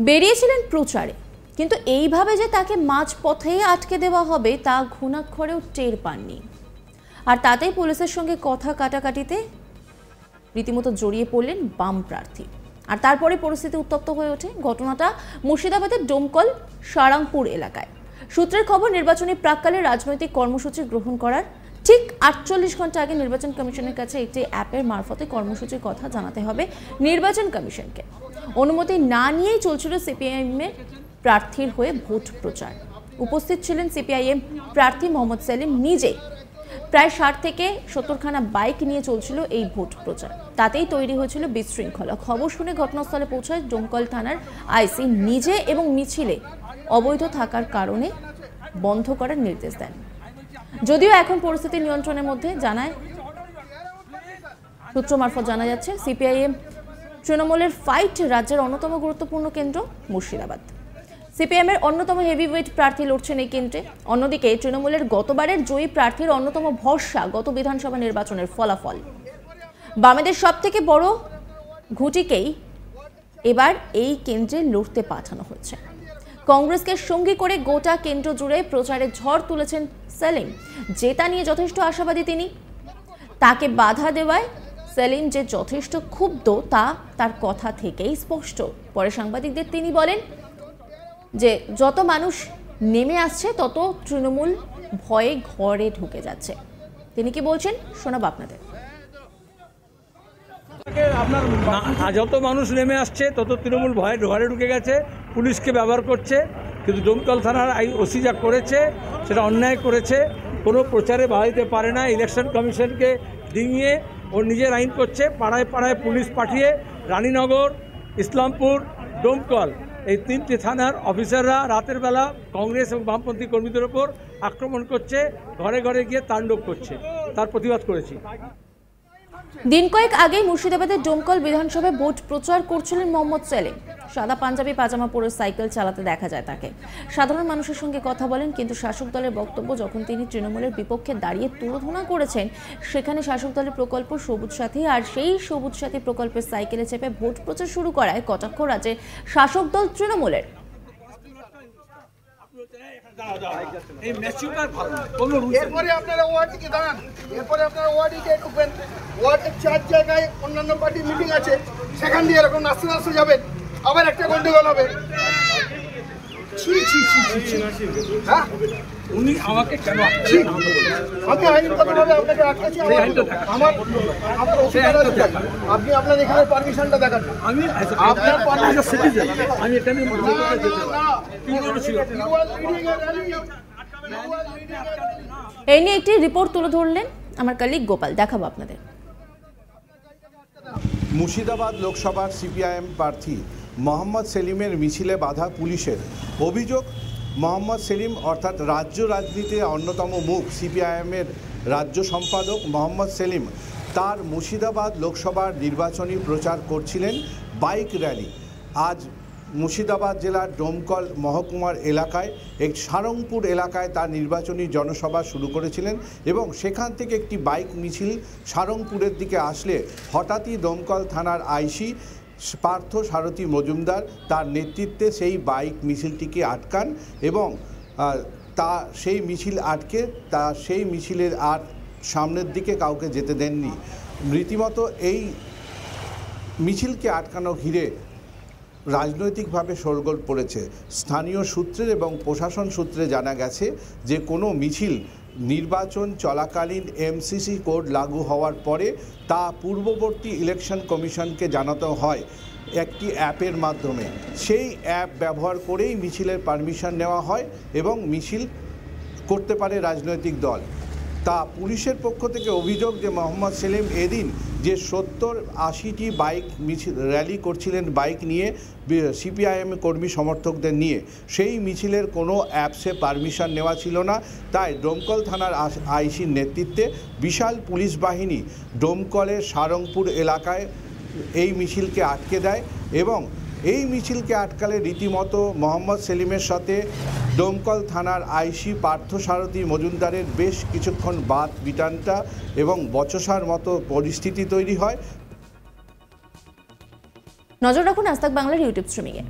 বেরিয়েছিলেন প্রচারে, কিন্তু এইভাবে যে তাকে মাঝপথেই আটকে দেওয়া হবে তা ঘুণাক্ষরেও টের পাননি। আর তাতেই পুলিশের সঙ্গে কথা কাটাকাটিতে রীতিমতো জড়িয়ে পড়লেন বাম প্রার্থী। আর তারপরে পরিস্থিতি উত্তপ্ত হয়ে ওঠে। ঘটনাটা মুর্শিদাবাদের ডোমকল সারাংপুর এলাকায়। সূত্রের খবর, নির্বাচনী প্রাক্কালে রাজনৈতিক কর্মসূচি গ্রহণ করার ঠিক 48 ঘন্টা আগে নির্বাচন কমিশনের কাছে একটি অ্যাপের মারফতে কর্মসূচির কথা জানাতে হবে নির্বাচন কমিশনকে। অনুমতি না নিয়েই চলছিল সিপিআইএমের প্রার্থীর হয়ে ভোট প্রচার। উপস্থিত ছিলেন সিপিআইএম প্রার্থী মোহাম্মদ সেলিম নিজে। প্রায় 60 থেকে 70খানা বাইক নিয়ে চলছিল এই ভোট প্রচার। তাতেই তৈরি হয়েছিল বিশৃঙ্খলা। খবর শুনে ঘটনাস্থলে পৌঁছায় ডোমকল থানার আইসি নিজে এবং মিছিলে অবৈধ থাকার কারণে বন্ধ করার নির্দেশ দেন। যদিও এখন পরিস্থিতি নিয়ন্ত্রণের মধ্যে, জানায় সূত্র মারফত জানা যাচ্ছে সিপিআইএম তৃণমূলের ফাইট রাজ্যের অন্যতম গুরুত্বপূর্ণ কেন্দ্র মুর্শিদাবাদ। সিপিএমের অন্যতম হেভিওয়েট প্রার্থী লড়ছেন এই কেন্দ্রে। অন্যদিকে তৃণমূলের গতবারের জয়ী প্রার্থীর অন্যতম ভরসা গত বিধানসভা নির্বাচনের ফলাফল। বামেদের সব থেকে বড় ঘুঁটিকেই এবার এই কেন্দ্রে লড়তে পাঠানো হচ্ছে। কংগ্রেসকে সঙ্গী করে গোটা কেন্দ্র জুড়ে প্রচারে ঝড় তুলেছেন সেলিম। জেতা নিয়ে যথেষ্ট আশাবাদী তিনি। তাকে বাধা দেওয়ায় সেলিম যে যথেষ্ট ক্ষুব্ধ তা তার কথা থেকেই স্পষ্ট। পরে সাংবাদিকদের তিনি বলেন যে যত মানুষ নেমে আসছে তত তৃণমূল ভয়ে ঘরে ঢুকে যাচ্ছে। তিনি কি বলছেন শোনাবো আপনাদের। যত মানুষ নেমে আসছে তত তৃণমূল ভয়ে ঘরে ঢুকে গেছে, পুলিশকে ব্যবহার করছে। কিন্তু ডোমকল থানার ওসি যা করেছে সেটা অন্যায় করেছে। কোনো প্রচারে বাড়াইতে পারে না। ইলেকশন কমিশনকে ডিঙিয়ে ও নিজের আইন করছে। পাড়ায় পাড়ায় পুলিশ পাঠিয়ে রানীনগর, ইসলামপুর, ডোমকল এই 3টি থানার অফিসাররা রাতের বেলা কংগ্রেস এবং বামপন্থী কর্মীদের ওপর আক্রমণ করছে, ঘরে ঘরে গিয়ে তাণ্ডব করছে। তার প্রতিবাদ করেছি। দিন কয়েক আগেই মুর্শিদাবাদের ডোমকল বিধানসভায় ভোট প্রচার করছিলেন মোহাম্মদ সেলিম। সাদা পাঞ্জাবি পাজামা পরে সাইকেল চালাতে দেখা যায় তাকে। সাধারণ মানুষের সঙ্গে কথা বলেন, কিন্তু শাসক দলের বক্তব্য যখন তিনি তৃণমূলের বিপক্ষে দাঁড়িয়ে তুলোধনা করেছেন, সেখানে শাসক দলের প্রকল্প সবুজ সাথী আর সেই সবুজ সাথী প্রকল্পের সাইকেলে চেপে ভোট প্রচার শুরু করায় কটাক্ষ রাজ্যে শাসক দল তৃণমূলের। এরপরে আপনারা ওয়ার্ডে দাঁড়ান, এরপরে আপনারা ওয়ার্ডে ঢুকবেন। ওয়ার্ডের 4 জায়গায় অন্যান্য পার্টির মিটিং আছে, সেখান দিয়ে এরকম নাচতে নাচতে যাবেন, আবার একটা গন্ডগোল হবে। হ্যাঁ, উনি আমাকে কেন আমি আইনগতভাবে আপনাকে আটকেছি। আপনি আপনার এখানে পারমিশনটা দেখান। আমি আপনার পারমিশন সিটিজেন, আমি এখানে এই নিয়ে একটি রিপোর্ট তুলে ধরলেন আমার কলিগ গোপাল, দেখাবো আপনাদের। মুর্শিদাবাদ লোকসভার সিপিআইএম প্রার্থী মোহাম্মদ সেলিমের মিছিলে বাধা পুলিশের। অভিযোগ, মোহাম্মদ সেলিম অর্থাৎ রাজ্য রাজনীতির অন্যতম মুখ সিপিআইএমের রাজ্য সম্পাদক মোহাম্মদ সেলিম তার মুর্শিদাবাদ লোকসভার নির্বাচনী প্রচার করছিলেন বাইক র্যালি। আজ মুর্শিদাবাদ জেলার ডোমকল মহকুমার এলাকায় সারংপুর এলাকায় তার নির্বাচনী জনসভা শুরু করেছিলেন এবং সেখান থেকে একটি বাইক মিছিল সারংপুরের দিকে আসলে হঠাৎই ডোমকল থানার আইসি পার্থ সারথী মজুমদার তার নেতৃত্বে সেই বাইক মিছিলটিকে আটকান এবং সেই মিছিল আটকে সেই মিছিলের আর সামনের দিকে কাউকে যেতে দেননি। রীতিমতো এই মিছিলকে আটকানো ঘিরে রাজনৈতিকভাবে শোরগোল পড়েছে। স্থানীয় সূত্রে এবং প্রশাসন সূত্রে জানা গেছে যে কোনো মিছিল নির্বাচন চলাকালীন এমসিসি কোড লাগু হওয়ার পরে তা পূর্ববর্তী ইলেকশন কমিশনকে জানাতে হয় একটি অ্যাপের মাধ্যমে। সেই অ্যাপ ব্যবহার করেই মিছিলের পারমিশন নেওয়া হয় এবং মিছিল করতে পারে রাজনৈতিক দল। তা পুলিশের পক্ষ থেকে অভিযোগ যে মোহাম্মদ সেলিম এদিন যে 70-80টি বাইক মিছিল র্যালি করছিলেন বাইক নিয়ে সিপিআইএম কর্মী সমর্থকদের নিয়ে, সেই মিছিলের কোনো অ্যাপসে পারমিশন নেওয়া ছিল না। তাই ডোমকল থানার আইসির নেতৃত্বে বিশাল পুলিশ বাহিনী ডোমকলের সারংপুর এলাকায় এই মিছিলকে আটকে দেয় এবং এই মিছিলকে আটকালে রীতিমতো মোহাম্মদ সেলিমের সাথে ডোমকল থানার আইসি পার্থ সারথী মজুমদারের বেশ কিছুক্ষণ বাদ বিটানটা এবং বচসার মতো পরিস্থিতি তৈরি হয়। নজর রাখুন আজ তাক বাংলার ইউটিউব স্ট্রিমিংয়ে।